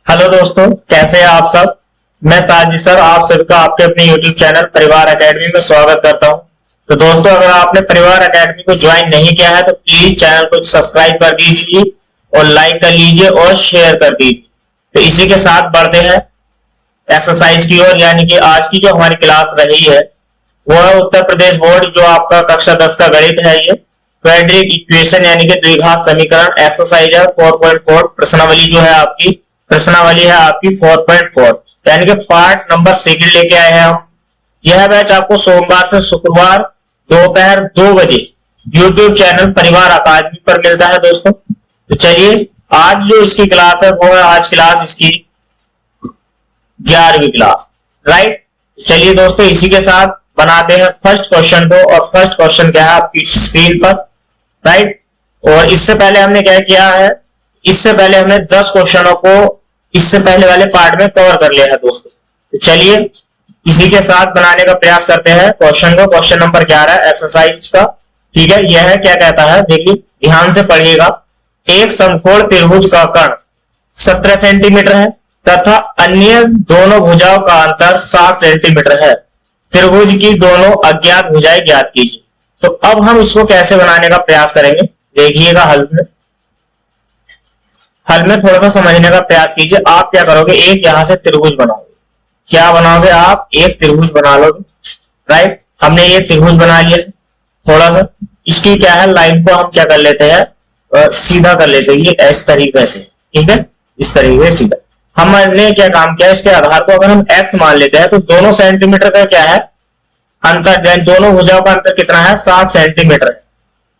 Hello दोस्तों, कैसे हैं आप सब। मैं साजिद सर आप सभी का आपके अपने YouTube चैनल परिवार एकेडमी में स्वागत करता हूं। तो दोस्तों, अगर आपने परिवार एकेडमी को ज्वाइन नहीं किया है तो प्लीज चैनल को सब्सक्राइब कर दीजिए और लाइक कर लीजिए और शेयर कर दीजिए। तो इसी के साथ बढ़ते हैं एक्सरसाइज की ओर, यानी कि आज की जो हमारी क्लास रही है वो है उत्तर प्रदेश बोर्ड जो आपका कक्षा 10 का गणित है। ये क्वाड्रेटिक इक्वेशन यानी कि द्विघात समीकरण एक्सरसाइज है 4.4। प्रश्नावली जो है आपकी प्रश्नावली है आपकी 4.4 यानी कि पार्ट नंबर सेकंड लेके आए हैं हम। यह बैच आपको सोमवार से शुक्रवार दोपहर 2 बजे YouTube चैनल परिवार अकादमी पर मिलता है दोस्तों। तो चलिए, आज जो इसकी क्लास है वो है आज क्लास इसकी 11वीं क्लास, राइट। चलिए दोस्तों, इसी के साथ बनाते हैं फर्स्ट क्वेश्चन को। और फर्स्ट क्वेश्चन क्या है आपकी स्क्रीन पर, राइट। और इससे पहले हमने क्या किया है, इससे पहले हमने 10 क्वेश्चनों को इससे पहले वाले पार्ट में कवर कर लिया है दोस्तों। तो चलिए इसी के साथ बनाने का प्रयास करते हैं क्वेश्चन को। क्वेश्चन नंबर 11 एक्सरसाइज का, ठीक है। यह है क्या कहता है, देखिए ध्यान से पढ़िएगा। एक समकोण त्रिभुज का कर्ण 17 सेंटीमीटर है तथा अन्य दोनों भुजाओं का अंतर 7 सेंटीमीटर है। त्रिभुज की दोनों अज्ञात भुजाएं ज्ञात कीजिए। तो अब हम इसको कैसे बनाने का प्रयास करेंगे, देखिएगा हल में थोड़ा सा समझने का प्रयास कीजिए। आप क्या करोगे, एक यहां से त्रिभुज बनाओगे। क्या बनाओगे आप, एक त्रिभुज बना लोगे, राइट। हमने ये त्रिभुज बना लिया। थोड़ा सा इसकी क्या है, लाइन को हम क्या कर लेते हैं, सीधा कर लेते हैं, ये इस तरीके से, ठीक है, इस तरीके से सीधा। हमने क्या काम किया, इसके आधार को अगर हम x मान लेते हैं तो दोनों सेंटीमीटर का क्या है अंतर, दोनों भुजाओं का अंतर कितना है, 7 सेंटीमीटर है।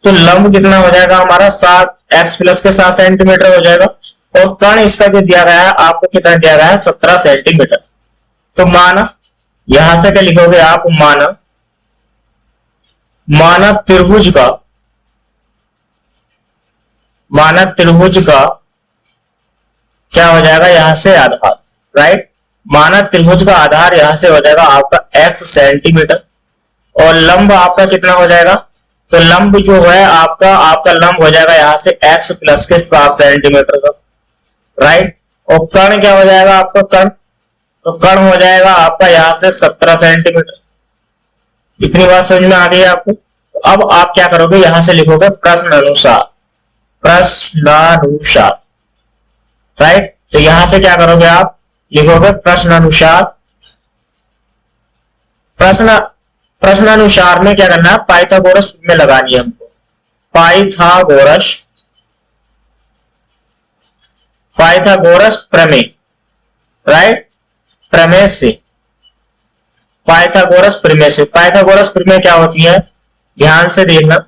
तो लंब कितना हो जाएगा हमारा, 7x प्लस के 7 सेंटीमीटर हो जाएगा। और कर्ण इसका जो दिया गया है आपको कितना दिया गया है, 17 सेंटीमीटर। तो माना, यहां से क्या लिखोगे आप, माना त्रिभुज का क्या हो जाएगा, यहां से आधार, राइट। माना त्रिभुज का आधार यहां से हो जाएगा आपका x सेंटीमीटर और लंब आपका कितना हो जाएगा, तो लंब जो है आपका लंब हो जाएगा यहां से x प्लस के 7 सेंटीमीटर का, राइट। और कर्ण क्या हो जाएगा आपका, तो कर्ण हो जाएगा आपका यहां से 17 सेंटीमीटर। इतनी बात समझ में आ गई है आपको। तो अब आप क्या करोगे, यहां से लिखोगे प्रश्न अनुसार, राइट। तो यहां से क्या करोगे आप, लिखोगे प्रश्न अनुसार। प्रश्नानुसार में क्या करना है, पाइथागोरस में लगानी है हमको। पाइथागोरस प्रमेय, राइट। प्रमेय से, पाइथागोरस प्रमेय क्या होती है, ध्यान से देखना।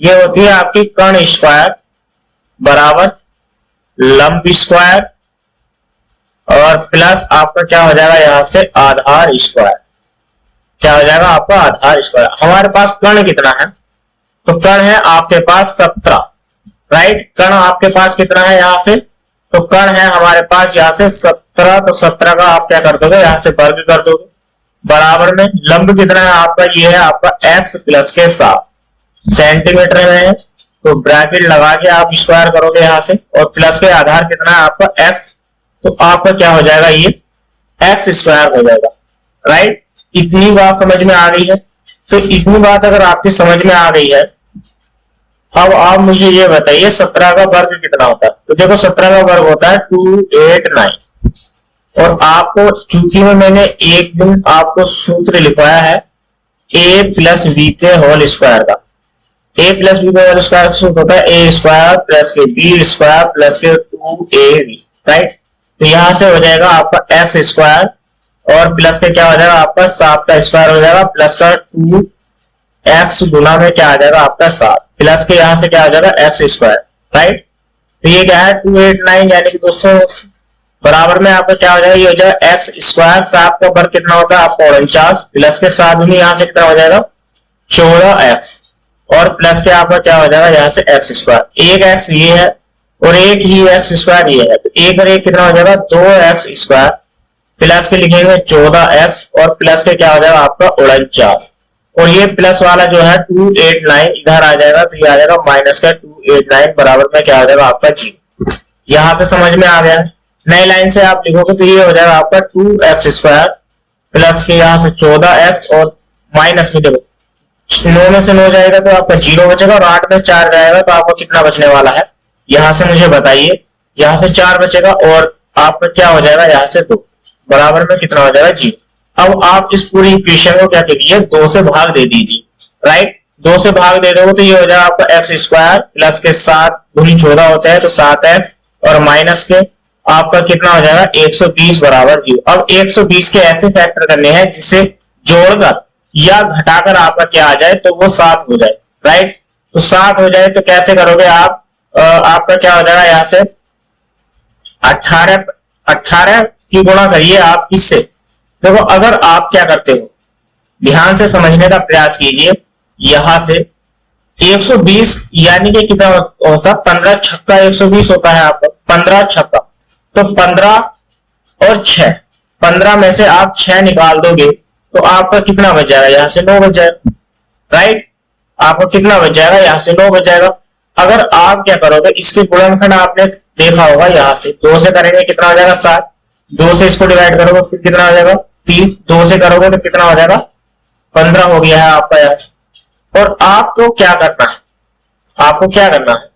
ये होती है आपकी कर्ण स्क्वायर बराबर लंब स्क्वायर और प्लस आपका क्या हो जाएगा यहां से आधार स्क्वायर। क्या हो जाएगा आपका आधार स्क्वायर। हमारे पास कर्ण कितना है, तो कर्ण है आपके पास 17, राइट। कर्ण आपके पास कितना है यहां से, तो कर्ण है हमारे पास यहां से 17। तो 17 का आप क्या कर दोगे, यहां से वर्ग कर दोगे, बराबर में लंब कितना है आपका, ये है आपका x प्लस के 7 सेंटीमीटर में है। तो ब्रैकेट लगा के आप स्क्वायर करोगे यहां से, और प्लस के आधार कितना है आपका x, तो आपका क्या हो जाएगा, ये x स्क्वायर हो जाएगा, राइट। इतनी बात समझ में आ गई है। तो इतनी बात अगर आपकी समझ में आ गई है, अब आप मुझे ये बताइए 17 का वर्ग कितना होता है। तो देखो 17 का वर्ग होता है 289। और आपको चूंकि मैंने एक दिन आपको सूत्र लिखवाया है a प्लस बी के होल स्क्वायर का। a प्लस बी के होल स्क्वायर का सूत्र होता है a स्क्वायर प्लस के बी स्क्वायर प्लस के 2ab, राइट। तो यहां से हो जाएगा आपका x स्क्वायर और प्लस के क्या हो जाएगा आपका 7 का स्क्वायर हो जाएगा प्लस का 2x गुना में क्या आ जाएगा आपका 7 प्लस के यहां से क्या हो जाएगा x स्क्वायर, राइट। तो ये क्या है 289, यानी कि दोस्तों बराबर में आपका क्या हो जाएगा, ये हो जाएगा x स्क्वायर। 7 का वर्ग कितना होता है आपका 49 प्लस के 7 गुनी यहां से कितना हो जाएगा 14x और प्लस के आपका क्या हो जाएगा यहां से x स्क्वायर। एक x ये है और एक ही x स्क्वायर ये है। तो एक और एक कितना हो जाएगा 2x स्क्वायर प्लस के लिखेंगे 14x और प्लस के क्या हो जाएगा आपका 49। और ये प्लस वाला जो है 289 इधर आ जाएगा, तो ये आ जाएगा माइनस का 289 बराबर में क्या हो जाएगा आपका 0। यहां से समझ में आ गया है। नई लाइन से आप लिखोगे तो ये हो जाएगा आपका 2x² प्लस के यहाँ से 14x और माइनस में देखो 9 में से 9 जाएगा तो आपका 0 बचेगा और 8 में 4 जाएगा तो आपको कितना बचने वाला है, यहां से मुझे बताइए। यहां से 4 बचेगा और आपका क्या हो जाएगा, यहाँ से 2 बराबर में कितना हो जाएगा 0। अब आप इस पूरी इक्वेशन को क्या करिए, 2 से भाग दे दीजिए, राइट। 2 से भाग दे दोगे तो ये हो जाएगा आपका x² प्लस के 7 गुनी 14 होता है तो 7x और माइनस के आपका कितना हो जाएगा 120 बराबर 0। अब 120 के ऐसे फैक्टर करने हैं जिससे जोड़कर या घटाकर आपका क्या आ जाए तो वो 7 हो जाए, राइट। तो 7 हो जाए तो कैसे करोगे आप, आपका क्या हो जाएगा यहाँ से 18 की गुणा करिए आप इससे। देखो अगर आप क्या करते हो, ध्यान से समझने का प्रयास कीजिए। यहां से 120 यानी कि कितना होता है, 15 छक्का 120 होता है आपका, 15 छक्का तो 15 और 6, 15 में से आप 6 निकाल दोगे तो आपका कितना बच जाएगा, यहां से 9 बच जाएगा, राइट। आपको कितना बच जाएगा, यहां से 9 बच जाएगा। अगर आप क्या करोगे, इसके गुणनखंड आपने देखा होगा, यहां से 2 से करेंगे कितना हो जाएगा 7, 2 से इसको डिवाइड करोगे फिर कितना हो जाएगा 3, 2 से करोगे तो कितना हो जाएगा 15 हो गया है आपका यहाँ से। और आपको क्या करना है, आपको क्या करना है,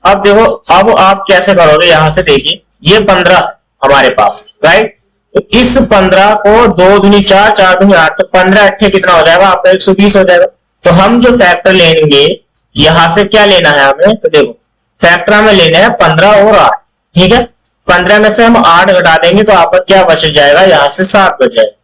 अब देखो अब आप कैसे करोगे, यहां से देखिए ये 15 हमारे पास, राइट। तो इस 15 को 2 दूनी 4, 4 दूनी 8 तो 15 अट्ठे कितना हो जाएगा आपका 120 हो जाएगा। तो हम जो फैक्टर लेंगे यहां से क्या लेना है हमें, तो देखो फैक्टर हमें लेना है 15 और 8, ठीक है। 15 में से हम 8 घटा देंगे तो आपका क्या बच जाएगा, यहां से 7 बच जाएगा।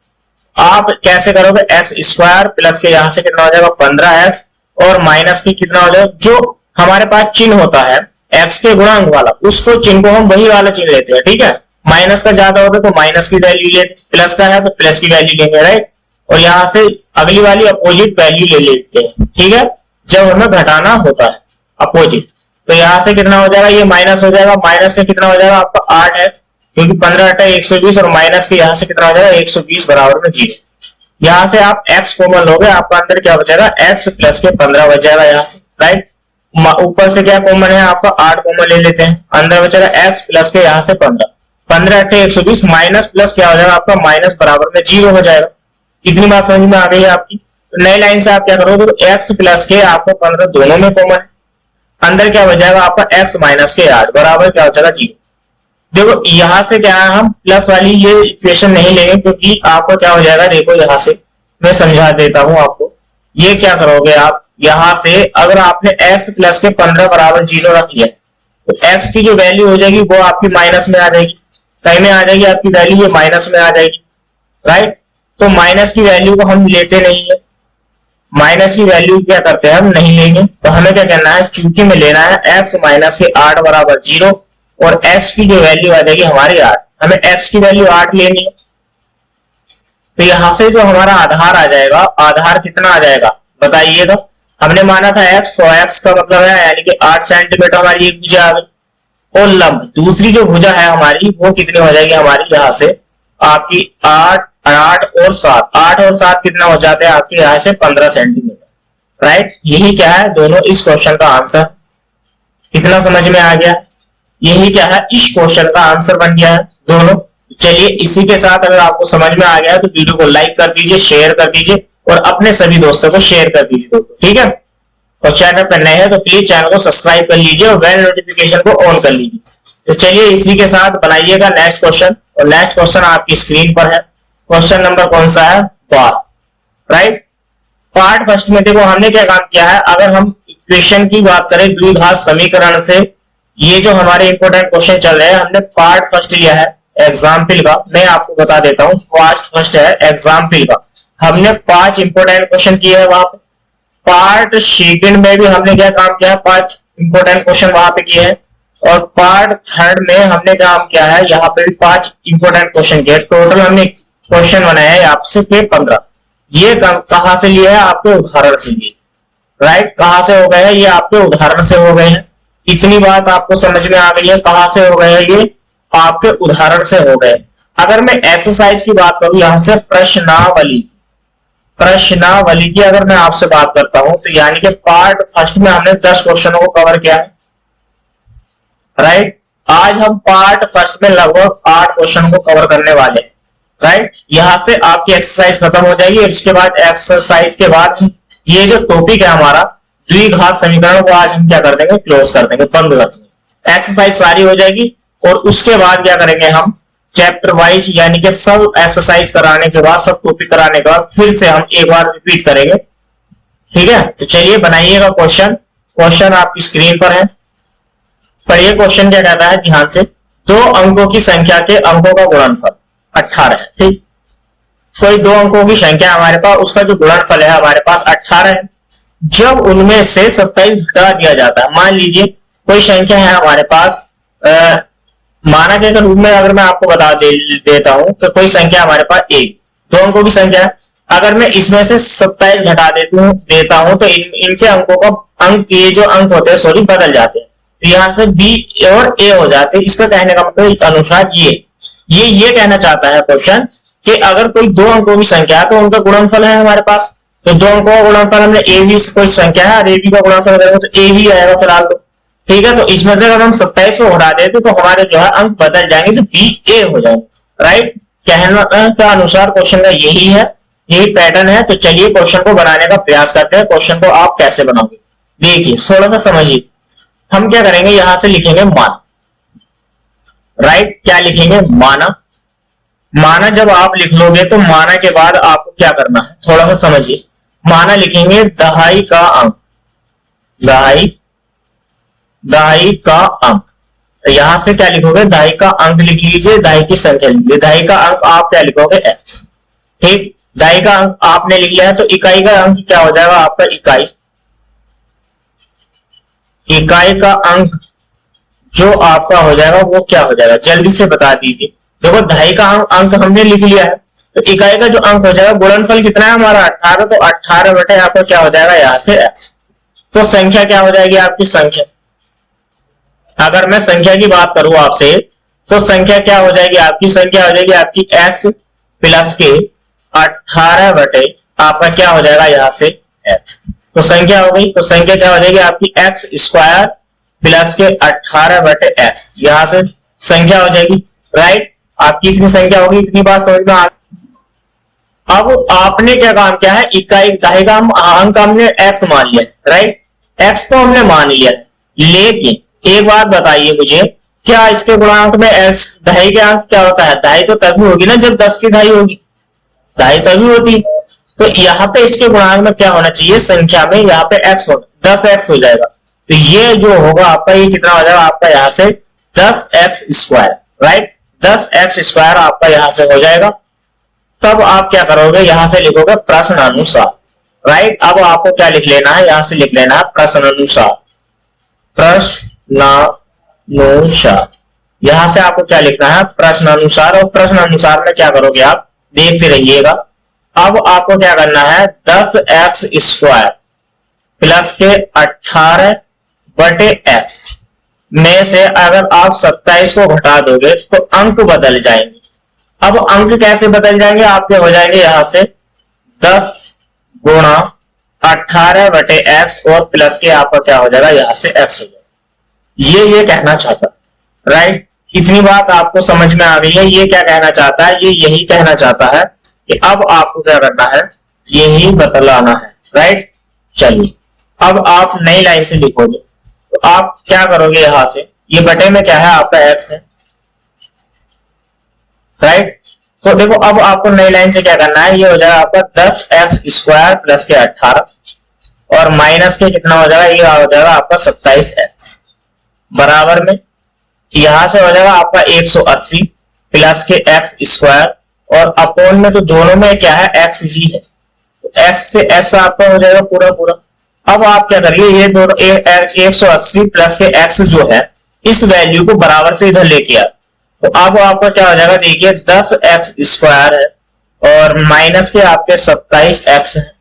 आप कैसे करोगे, x² प्लस के यहां से कितना हो जाएगा 15x और माइनस की कितना हो जाएगा, जो हमारे पास चिन्ह होता है x के गुणांक वाला, उसको चिन्ह को हम वही वाला चिन्ह लेते हैं, ठीक है। माइनस का ज्यादा होगा तो माइनस की वैल्यू लेते, प्लस का है तो प्लस की वैल्यू लेंगे, राइट। और यहां से अगली वाली अपोजिट वैल्यू ले लेते हैं, ठीक है, जब हमें घटाना होता है अपोजिट। तो यहां से कितना हो जाएगा, ये माइनस हो जाएगा, माइनस का कितना हो जाएगा आपका 8x क्योंकि 15 अट्ठा 120 और माइनस के यहां से कितना हो जाएगा 120 बराबर में 0। यहां से आप x कॉमन लोगे, आपका अंदर क्या बचेगा x प्लस के 15 बच जाएगा यहाँ से, राइट। ऊपर से क्या कॉमन है आपका 8 कॉमन ले लेते हैं, अंदर बचेगा x प्लस के यहाँ से 15, 15 अट्ठे 120 माइनस प्लस क्या हो जाएगा आपका माइनस बराबर में 0 हो जाएगा। इतनी बात समझ में आ गई है आपकी। तो नई लाइन से आप क्या करोगे, तो x प्लस के आपको 15 दोनों में कॉमन है, अंदर क्या बच जाएगा आपका x माइनस के 8 बराबर क्या हो जाएगा 0। देखो यहां से क्या है, हम प्लस वाली ये इक्वेशन नहीं लेंगे क्योंकि आपको क्या हो जाएगा, देखो यहां से मैं समझा देता हूं आपको। ये क्या करोगे आप, यहां से अगर आपने x प्लस के 15 बराबर 0 रख लिया तो x की जो वैल्यू हो जाएगी वो आपकी माइनस में आ जाएगी, कहीं में आ जाएगी आपकी वैल्यू, ये माइनस में आ जाएगी, राइट। तो माइनस की वैल्यू को हम लेते नहीं है, माइनस की वैल्यू क्या करते हैं हम नहीं लेंगे। तो हमें क्या करना है, चूंकि में लेना है x माइनस के 8 बराबर 0 और x की जो वैल्यू आ जाएगी हमारी 8, हमें x की वैल्यू 8 लेनी है। तो यहां से जो हमारा आधार आ जाएगा, आधार कितना आ जाएगा बताइएगा। हमने माना था x, तो x का मतलब है यानी कि 8 सेंटीमीटर हमारी एक भुजा आ गई। और लंब दूसरी जो भुजा है हमारी वो कितनी हो जाएगी हमारी, यहां से आपकी 8 और 7, 8 और 7 कितना हो जाते हैं आपके यहां से 15 सेंटीमीटर, राइट। यही क्या है दोनों इस क्वेश्चन का आंसर, कितना समझ में आ गया, यही क्या है इस क्वेश्चन का आंसर बन गया है दोनों। चलिए इसी के साथ अगर आपको समझ में आ गया तो वीडियो को लाइक कर दीजिए, शेयर कर दीजिए और अपने सभी दोस्तों को शेयर कर दीजिए दोस्तों, ठीक है। और चैनल पर नए हैं तो प्लीज चैनल को सब्सक्राइब कर लीजिए और बेल नोटिफिकेशन को ऑन कर लीजिए। तो चलिए इसी के साथ बनाइएगा नेक्स्ट क्वेश्चन, और नेक्स्ट क्वेश्चन आपकी स्क्रीन पर है। क्वेश्चन नंबर कौन सा है, पार्ट, राइट। पार्ट फर्स्ट में देखो हमने क्या काम किया है, अगर हम इक्वेशन की बात करें द्विघात समीकरण से, ये जो हमारे इंपोर्टेंट क्वेश्चन चल रहे हैं, हमने पार्ट फर्स्ट लिया है एग्जाम्पल का। मैं आपको बता देता हूँ, पार्ट फर्स्ट है एग्जाम्पल का, हमने 5 इंपोर्टेंट क्वेश्चन किए हैं वहां पे। पार्ट सेकंड में भी हमने क्या काम किया है, 5 इंपोर्टेंट क्वेश्चन वहां पे किए हैं। और पार्ट थर्ड में हमने काम किया है, यहाँ पे भी 5 इंपोर्टेंट क्वेश्चन किए। टोटल हमने क्वेश्चन बनाया है आपसे 15। ये कहां से लिए है, आपके उदाहरण से लिए, राइट। कहां से हो गए हैं, ये आपके उदाहरण से हो गए हैं। इतनी बात आपको समझ में आ गई है, कहां से हो गए हैं, ये आपके उदाहरण से हो गए। अगर मैं एक्सरसाइज की बात करूं, यहां से प्रश्नावली की अगर मैं आपसे बात करता हूं, तो यानी कि पार्ट फर्स्ट में हमने 10 क्वेश्चनों को कवर किया है, राइट। आज हम पार्ट फर्स्ट में लगभग 8 क्वेश्चन को कवर करने वाले हैं, राइट। यहां से आपकी एक्सरसाइज खत्म हो जाएगी और इसके बाद एक्सरसाइज के बाद ये जो टॉपिक है हमारा द्विघात समीकरण को आज हम क्या कर देंगे, क्लोज कर देंगे, बंद कर देंगे। एक्सरसाइज सारी हो जाएगी और उसके बाद क्या करेंगे हम चैप्टर वाइज, यानी कि सब एक्सरसाइज कराने के बाद, सब टॉपिक कराने के बाद फिर से हम एक बार रिपीट करेंगे, ठीक है। तो चलिए बनाइएगा क्वेश्चन। क्वेश्चन आपकी स्क्रीन पर है, पढ़िए क्वेश्चन क्या कहता है ध्यान से। 2 अंकों की संख्या के अंकों का गुणनफल 18 है, ठीक। कोई 2 अंकों की संख्या हमारे पास, उसका जो गुणनफल है हमारे पास 18 है। जब उनमें से 27 घटा दिया जाता है, मान लीजिए कोई संख्या है हमारे पास, माना के रूप में अगर मैं आपको बता देता हूं कि कोई संख्या हमारे पास 2 अंकों की संख्या है। अगर मैं इसमें से 27 घटा देता हूं तो इनके अंकों का अंक, ये जो अंक होते हैं सॉरी बदल जाते हैं, तो यहां से बी और ए हो जाते हैं। इसका कहने का मतलब अनुसार ये कहना चाहता है क्वेश्चन कि अगर कोई 2 अंकों की संख्या है तो उनका गुणनफल है हमारे पास, तो 2 अंकों का गुणनफल हमने ए बी से कोई संख्या है और ए बी का गुणनफल करेंगे तो ए बी आएगा फिलहाल, तो ठीक है। तो इसमें से अगर हम 27 को हटा देते तो हमारे जो है अंक बदल जाएंगे, तो बी ए हो जाएंगे, राइट। कहने का अनुसार क्वेश्चन का यही है, यही पैटर्न है। तो चलिए क्वेश्चन को बनाने का प्रयास करते हैं। क्वेश्चन को आप कैसे बनाओगे देखिए, थोड़ा सा समझिए। हम क्या करेंगे, यहां से लिखेंगे मान, राइट। क्या लिखेंगे, माना। माना जब आप लिख लोगे तो माना के बाद आपको क्या करना है, थोड़ा सा समझिए। माना लिखेंगे दहाई का अंक, दहाई का अंक। तो यहां से क्या लिखोगे, दहाई का अंक लिख लीजिए, दहाई की संख्या लिख लीजिए। दहाई का अंक आप क्या लिखोगे, x, ठीक। दहाई का अंक आपने लिख लिया है तो इकाई का अंक क्या हो जाएगा आपका, इकाई। इकाई का अंक जो आपका हो जाएगा वो क्या हो जाएगा, जल्दी से बता दीजिए। देखो दहाई का अंक हमने लिख लिया है, तो इकाई का जो अंक हो जाएगा, गुणनफल कितना है हमारा 18, तो 18 बटे यहाँ पर क्या हो जाएगा, यहां से x। तो संख्या क्या हो जाएगी आपकी, संख्या। अगर मैं संख्या की बात करूं आपसे तो संख्या क्या हो जाएगी आपकी, संख्या हो जाएगी आपकी x प्लस के 18 बटे आपका क्या हो जाएगा यहां से x। तो संख्या हो गई, तो संख्या क्या हो जाएगी आपकी x स्क्वायर प्लस के 18 बटे x, यहां से संख्या हो जाएगी, राइट। आपकी इतनी संख्या होगी, इतनी बात समझ में आ। अब आपने क्या काम किया है, इकाई दहाई का अंक हमने x मान लिया, राइट। x तो हमने मान लिया, लेकिन एक बात बताइए मुझे, क्या इसके गुणांक में x दहाई के अंक क्या होता है, दहाई तो तभी होगी ना जब 10 की दहाई होगी, दहाई तभी होती। तो यहाँ पे इसके गुणांक में क्या होना चाहिए, संख्या में यहाँ पे x हो, 10x हो जाएगा। तो ये जो होगा आपका, ये कितना हो जाएगा आपका यहाँ से 10x square, right. 10x square आपका यहां से हो जाएगा। तब आप क्या करोगे, यहां से लिखोगे प्रश्न अनुसार, राइट। अब आपको क्या लिख लेना है, यहां से लिख लेना है प्रश्न अनुसार, प्रश्नानुसार। यहां से आपको क्या लिखना है, प्रश्न अनुसार। और प्रश्न अनुसार में क्या करोगे आप, देखते रहिएगा। अब आपको क्या करना है, 10x स्क्वायर प्लस के 18 बटे x में से अगर आप 27 को घटा दोगे तो अंक बदल जाएंगे। अब अंक कैसे बदल जाएंगे, आपके हो जाएंगे यहां से 10 गुणा 18 बटे x और प्लस के आपका क्या हो जाएगा, यहां से x हो जाएगा। ये कहना चाहता, राइट। इतनी बात आपको समझ में आ गई है। ये क्या कहना चाहता है, ये यही कहना चाहता है कि अब आपको क्या करना है, यही बतलाना है, राइट। चलिए अब आप नई लाइन से लिखोगे, तो आप क्या करोगे, यहां से ये बटे में क्या है आपका x है, राइट। तो देखो अब आपको नई लाइन से क्या करना है, ये हो जाएगा आपका 10x स्क्वायर प्लस के 18 और माइनस के कितना हो जाएगा, ये हो जाएगा आपका 27x बराबर में यहां से हो जाएगा आपका 180 प्लस के x स्क्वायर और अपोन में तो दोनों में क्या है x ही है, तो x से x आपका हो जाएगा पूरा पूरा। अब आप क्या करिए, ये दोनों 180 प्लस के x जो है इस वैल्यू को बराबर से इधर लेके आ, तो अब आपका क्या हो जाएगा, देखिए 10x स्क्वायर है और माइनस के आपके 27x है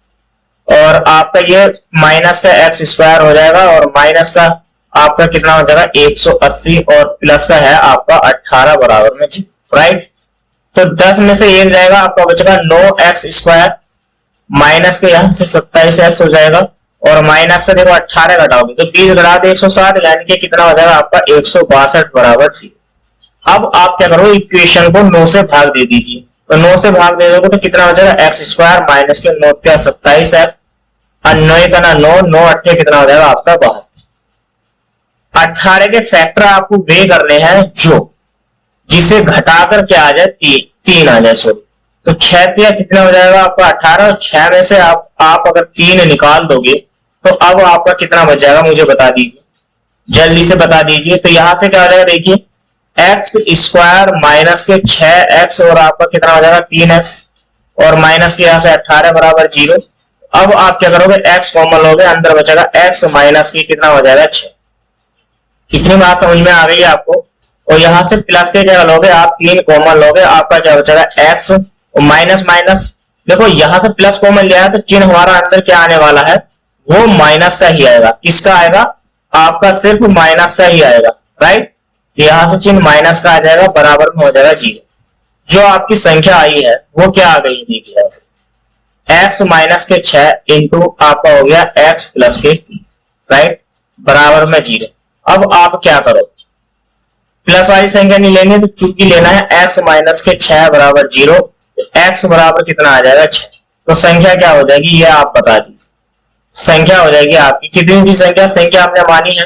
और आपका ये माइनस का x स्क्वायर हो जाएगा और माइनस का आपका कितना हो जाएगा 180 और प्लस का है आपका 18 बराबर में, राइट। तो 10 में से 1 जाएगा, आपका बचेगा 9x स्क्वायर माइनस के यहां से 27x हो जाएगा और माइनस का देखो 18 घटाओगे तो 20 घटा दो 160, यानी कि कितना हो जाएगा आपका 162 बराबर 0। अब आप क्या करो, इक्वेशन को 9 से भाग दे दीजिए, तो 9 से भाग दे दोगे तो कितना हो जाएगा एक्स स्क्वायर माइनस के 9 क्या 27 एक्स, और 9 का ना 9, 9 8 कितना हो जाएगा आपका 72। 18 के फैक्टर आपको वे करने हैं जो जिसे घटाकर क्या आ जाए 3 आ जाए, सॉरी। तो 6 कितना हो जाएगा आपका 18, और 6 में से आप अगर 3 निकाल दोगे तो अब आपका कितना बच जाएगा मुझे बता दीजिए, जल्दी से बता दीजिए। तो यहां से क्या हो जाएगा देखिए, एक्स स्क्वायर माइनस के 6x और आपका कितना हो जाएगा 3x, और माइनस के यहां से 18 बराबर 0। अब आप क्या करोगे, x कॉमन लोगे, अंदर बचेगा x माइनस की कितना हो जाएगा 6। इतनी बात समझ में आ गई है आपको। और यहां से प्लस के क्या लोगे आप, 3 कॉमन लोगे, आपका क्या बचेगा x और माइनस माइनस। देखो यहां से प्लस कॉमन लिया है तो चिन्ह हमारा अंदर क्या आने वाला है, वो माइनस का ही आएगा। किसका आएगा, आपका सिर्फ माइनस का ही आएगा, राइट। तो यहां से चिन्ह माइनस का आ जाएगा, बराबर में हो जाएगा 0। जो आपकी संख्या आई है वो क्या आ गई, देखिए एक्स माइनस के 6 इंटू आपका हो गया एक्स प्लस के 3, राइट, बराबर में 0। अब आप क्या करो, प्लस वाली संख्या नहीं लेनी तो चूंकि लेना है एक्स माइनस के 6 बराबर 0, एक्स बराबर कितना आ जाएगा 6। तो संख्या क्या हो जाएगी ये आप बता दीजिए। संख्या हो जाएगी आपकी कितनी की संख्या आपने मानी है,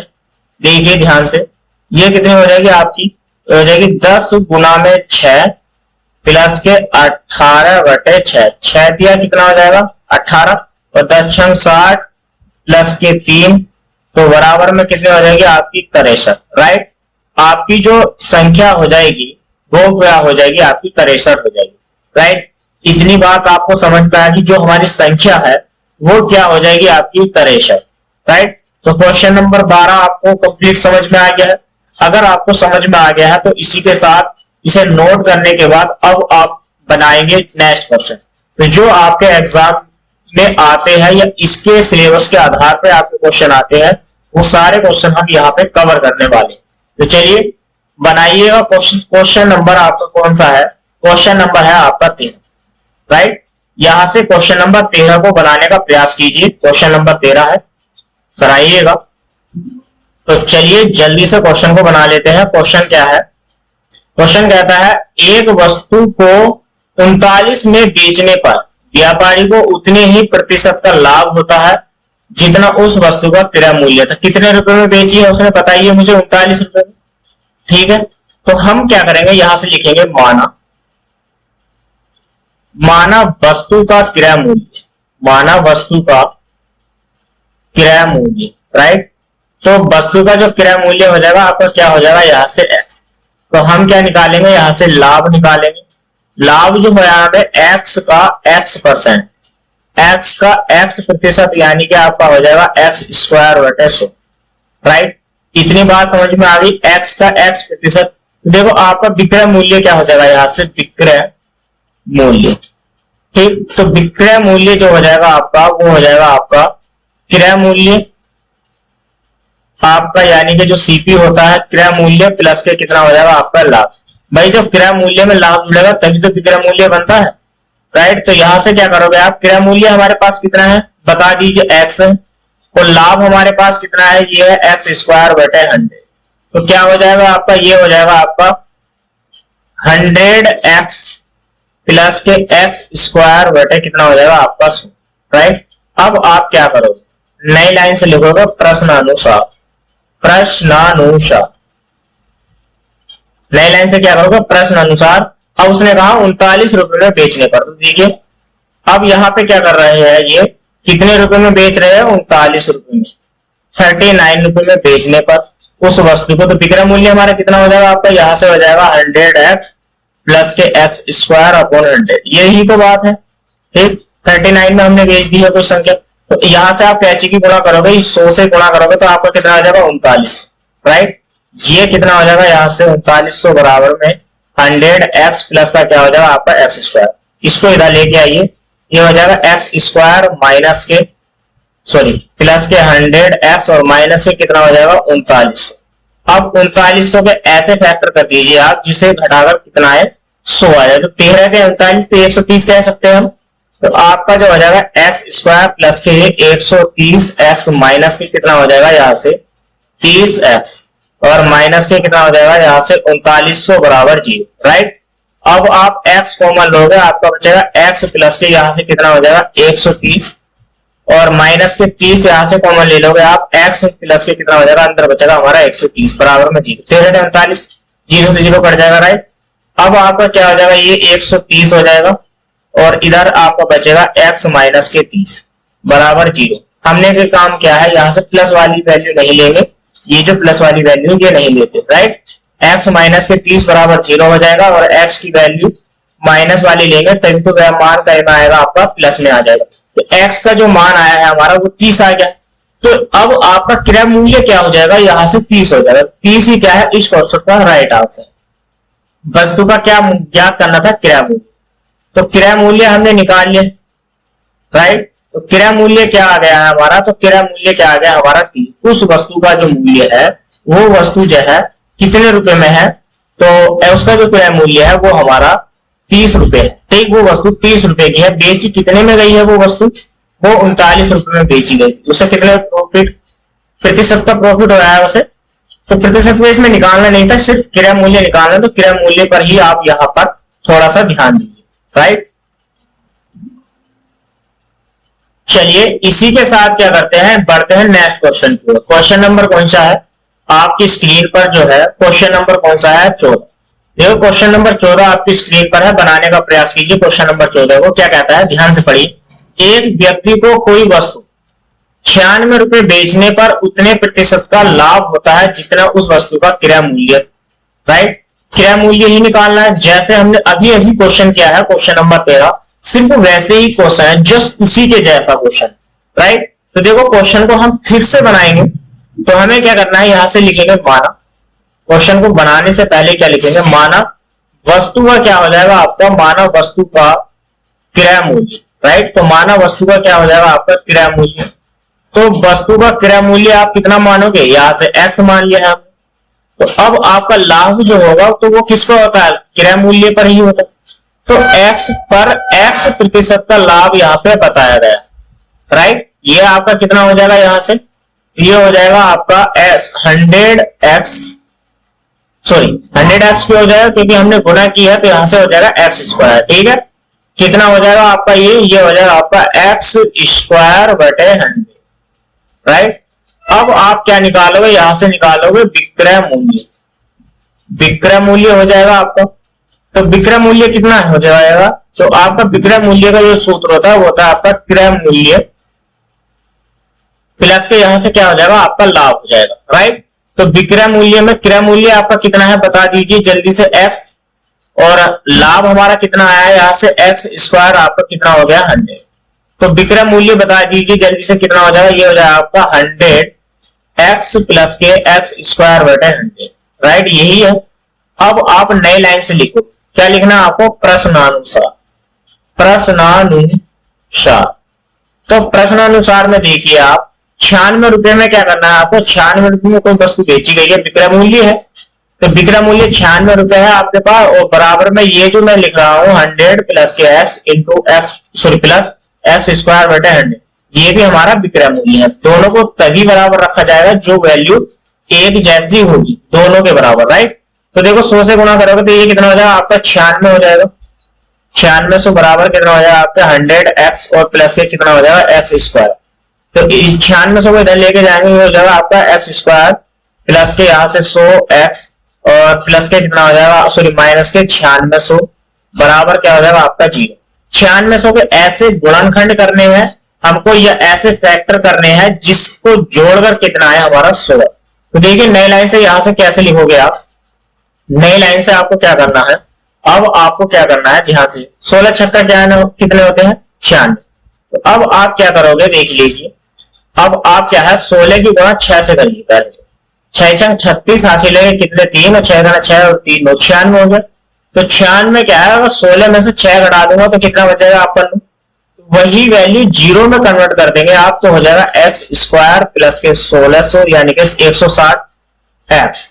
देखिए ध्यान से, ये कितनी हो जाएगी आपकी, हो जाएगी 10 गुना में 6 प्लस के 18 बटे 6, 6 कितना हो जाएगा 18, और 10 छंग 60 प्लस के 3, तो बराबर में कितनी हो जाएगी आपकी 63, राइट। आपकी जो संख्या हो जाएगी वो क्या हो जाएगी आपकी 63 हो जाएगी, राइट। इतनी बात आपको समझ में आएगी, जो हमारी संख्या है वो क्या हो जाएगी आपकी 63, राइट। तो क्वेश्चन नंबर 12 आपको कंप्लीट समझ में आ गया है। अगर आपको समझ में आ गया है तो इसी के साथ इसे नोट करने के बाद अब आप बनाएंगे नेक्स्ट क्वेश्चन। तो जो आपके एग्जाम में आते हैं या इसके सिलेबस के आधार पर आपके क्वेश्चन आते हैं, वो सारे क्वेश्चन हम यहाँ पे कवर करने वाले हैं। तो चलिए बनाइएगा। क्वेश्चन नंबर आपका कौन सा है, क्वेश्चन नंबर है आपका 13, राइट। यहां से क्वेश्चन नंबर 13 को बनाने का प्रयास कीजिए। क्वेश्चन नंबर 13 है, बनाइएगा। तो चलिए जल्दी से क्वेश्चन को बना लेते हैं। क्वेश्चन क्या है, क्वेश्चन कहता है एक वस्तु को 39 में बेचने पर व्यापारी को उतने ही प्रतिशत का लाभ होता है जितना उस वस्तु का क्रय मूल्य था। कितने रुपए में बेची है उसने, बताइए मुझे, 39 रुपए में, ठीक है। तो हम क्या करेंगे, यहां से लिखेंगे माना वस्तु का क्रय मूल्य, माना वस्तु का क्रय मूल्य, राइट। तो वस्तु का जो क्रय मूल्य हो जाएगा आपका क्या हो जाएगा, यहां से x। तो हम क्या निकालेंगे, यहां से लाभ निकालेंगे। लाभ जो है यहाँ पे x का x%, x का x प्रतिशत, यानी कि आपका हो जाएगा x स्क्वायर बटे 100, राइट। इतनी बात समझ में आ गई, x का x प्रतिशत। देखो आपका विक्रय मूल्य क्या हो जाएगा, यहां से विक्रय मूल्य, ठीक। तो विक्रय मूल्य जो हो जाएगा आपका वो हो जाएगा आपका क्रय मूल्य आपका, यानी कि जो सीपी होता है क्रय मूल्य प्लस के कितना हो जाएगा आपका लाभ। भाई जब क्रय मूल्य में लाभ जुड़ेगा तभी तो विक्रय मूल्य बनता है, राइट। तो यहां से क्या करोगे आप, क्रय मूल्य हमारे पास कितना है बता दीजिए x है, और लाभ हमारे पास कितना है, ये है x स्क्वायर बटे 100। तो क्या हो जाएगा आपका, ये हो जाएगा आपका 100x प्लस के x स्क्वायर बटे कितना हो जाएगा आपका 100, राइट। अब आप क्या करोगे, नई लाइन से लिखोगे प्रश्नानुसार, प्रश्नानुसार, नई लाइन से क्या करोगे प्रश्न अनुसार। अब उसने कहा 39 रुपए में बेचने पर, तो देखिए अब यहाँ पे क्या कर रहे हैं, ये कितने रुपए में बेच रहे हैं, 39 रुपए में, 39 रुपए में बेचने पर उस वस्तु को। तो विक्रय मूल्य हमारा कितना हो जाएगा आपका, यहां से हो जाएगा 100x प्लस के x स्क्वायर अपॉन 100, यही तो बात है, ठीक। 39 में हमने बेच दी है कोई संख्या, तो यहां से आप कैसे की गुणा करोगे, 100 से गुणा करोगे तो आपका कितना आ जाएगा 39, राइट। ये कितना हो जाएगा, यहां से 3900 बराबर में 100x प्लस का क्या हो जाएगा आपका x स्क्वायर। इसको इधर लेके आइए, ये हो जाएगा x स्क्वायर माइनस के सॉरी प्लस के 100x और माइनस के कितना हो जाएगा 3900। अब 3900 के ऐसे फैक्टर कर दीजिए आप जिसे घटाकर कितना है 100 आ जाए। तो 13 के 39 तो 130 कह सकते हैं हम, तो आपका जो हो जाएगा एक्स स्क्वायर प्लस के 130 एक्स माइनस के कितना हो जाएगा यहाँ से 30 एक्स और माइनस के कितना हो जाएगा यहाँ से 3900 बराबर 0, राइट। अब आप x कॉमन लोगे, आपका बचेगा x प्लस के यहाँ से कितना हो जाएगा 130 और माइनस के 30 यहाँ से कॉमन ले लोगे आप, x प्लस के कितना हो जाएगा, अंदर बचेगा हमारा 130 बराबर में 0, 1339 0 से 0 कट जाएगा, राइट। अब आपका क्या हो जाएगा, ये 130 हो जाएगा और इधर आपका बचेगा x माइनस के 30 बराबर 0। हमने भी काम क्या है, यहाँ से प्लस वाली वैल्यू नहीं लेंगे, ये जो प्लस वाली वैल्यू ये नहीं लेते, राइट। x माइनस के 30 बराबर 0 हो जाएगा और x की वैल्यू माइनस वाली लेंगे तभी तो वह मान करना आएगा आपका प्लस में आ जाएगा। तो x का जो मान आया है हमारा वो 30 आ गया। तो अब आपका क्रय मूल्य क्या हो जाएगा, यहाँ से 30 हो जाएगा। 30 ही क्या है इस क्वेश्चन का राइट आंसर। वस्तु का क्या ज्ञात करना था, क्रय मूल्य। तो क्रय मूल्य हमने निकाल लिया, राइट। तो क्रय मूल्य क्या आ गया है हमारा, तो क्रय मूल्य क्या आ गया हमारा 30। उस वस्तु का जो मूल्य है वो वस्तु जो है कितने रुपए में है, तो उसका जो क्रय मूल्य है वो हमारा 30 रुपए है, ठीक। वो वस्तु 30 रुपए की है, बेची कितने में गई है वो वस्तु, वो 39 रुपए में बेची गई थी। उससे कितने प्रॉफिट, प्रतिशत का प्रॉफिट हो रहा है उसे। तो प्रतिशत में इसमें निकालना नहीं था, सिर्फ क्रय मूल्य निकालना। तो क्रय मूल्य पर ही आप यहाँ पर थोड़ा सा ध्यान दीजिए, राइट। चलिए इसी के साथ क्या करते हैं, बढ़ते हैं नेक्स्ट क्वेश्चन की ओर। क्वेश्चन नंबर कौन सा है आपकी स्क्रीन पर जो है, क्वेश्चन नंबर कौन सा है 14। देखो क्वेश्चन नंबर 14 आपकी स्क्रीन पर है, बनाने का प्रयास कीजिए। क्वेश्चन नंबर 14 को क्या कहता है, ध्यान से पढ़िए। एक व्यक्ति को कोई वस्तु 96 रुपए बेचने पर उतने प्रतिशत का लाभ होता है जितना उस वस्तु का क्रय मूल्य, राइट। क्रय मूल्य ही निकालना है, जैसे हमने अभी अभी क्वेश्चन किया है क्वेश्चन नंबर 13, सिर्फ वैसे ही क्वेश्चन है, जस्ट उसी के जैसा क्वेश्चन, राइट। तो देखो क्वेश्चन को हम फिर से बनाएंगे, तो हमें क्या करना है, यहां से लिखेंगे माना। क्वेश्चन को बनाने से पहले क्या लिखेंगे, माना वस्तु का क्या हो जाएगा आपका, माना वस्तु का क्रय मूल्य, राइट। तो माना वस्तु का क्या हो जाएगा आपका क्रय मूल्य। तो वस्तु का क्रय मूल्य आप कितना मानोगे, यहां से x मान लिया है। तो अब आपका लाभ जो होगा तो वो किस पर होता है, क्रय मूल्य पर ही होता है। तो x पर x प्रतिशत का लाभ यहाँ पे बताया गया, राइट। ये आपका कितना हो जाएगा, यहां से ये हो जाएगा आपका 100x, सॉरी 100x क्यों हो जाएगा, क्योंकि हमने गुणा किया है, तो यहां से हो जाएगा x स्क्वायर, ठीक है। कितना हो जाएगा आपका, ये हो जाएगा आपका x स्क्वायर बटे 100, राइट। अब आप क्या निकालोगे, यहां से निकालोगे विक्रय मूल्य। विक्रय मूल्य हो जाएगा आपका, तो विक्रय मूल्य कितना हो जाएगा, तो आपका विक्रय मूल्य का जो सूत्र होता है वो होता है आपका क्रय मूल्य प्लस के यहां से क्या हो जाएगा आपका लाभ हो जाएगा, राइट। तो विक्रय मूल्य में क्रय मूल्य आपका कितना है बता दीजिए जल्दी से, x, और लाभ हमारा कितना आया है, यहां से x स्क्वायर आपका कितना हो गया 100। तो विक्रय मूल्य बता दीजिए जल्दी से कितना हो जाएगा, ये हो जाएगा आपका 100x प्लस के x स्क्वायर बटे 100, राइट। यही है। अब आप नई लाइन से लिखो, क्या लिखना है आपको, प्रश्नानुसार। प्रश्नानुसार, तो प्रश्नानुसार में देखिए आप 96 रुपए में क्या करना है आपको, 96 रुपए में कोई वस्तु बेची गई है, विक्रय मूल्य है, तो विक्रय मूल्य 96 रुपए है आपके पास, और बराबर में ये जो मैं लिख रहा हूं 100 प्लस के x into x, sorry plus x square बटे 100, ये भी हमारा विक्रय मूल्य है। दोनों को तभी बराबर रखा जाएगा जो वैल्यू एक जैसी होगी, दोनों के बराबर, राइट। तो देखो 100 से गुणा करोगे तो ये कितना हो जाएगा आपका 96 हो जाएगा, 96 बराबर कितना हो जाएगा आपका 100x और प्लस के कितना हो जाएगा x स्क्वायर। तो 96 को इधर लेके जाएंगे, हो जाएगा आपका x स्क्वायर प्लस के यहाँ से 100x और प्लस के कितना हो जाएगा, सॉरी माइनस के 9600 बराबर क्या हो जाएगा आपका 0। 9600 के ऐसे गुणनखंड करने हैं हमको, या ऐसे फैक्टर करने हैं जिसको जोड़कर कितना है हमारा 16। तो देखिए नई लाइन से यहां से कैसे लिखोगे आप, नई लाइन से आपको क्या करना है, अब आपको क्या करना है, ध्यान से 16 छक्का क्या है, कितने होते हैं 96। तो अब आप क्या करोगे देख लीजिए, अब आप क्या है 16 की गुणा 6 से करिए, पहले 6 36 हासिल है, कितने 3 और 6 गुणा 6 और 3 96 हो गया। तो 96 क्या है, अगर 16 में से 6 घटा दूंगा तो कितना बचेगा आपका, वही वैल्यू 0 में कन्वर्ट कर देंगे आप, तो हो जाएगा x स्क्वायर प्लस के 1600 यानी कि 160x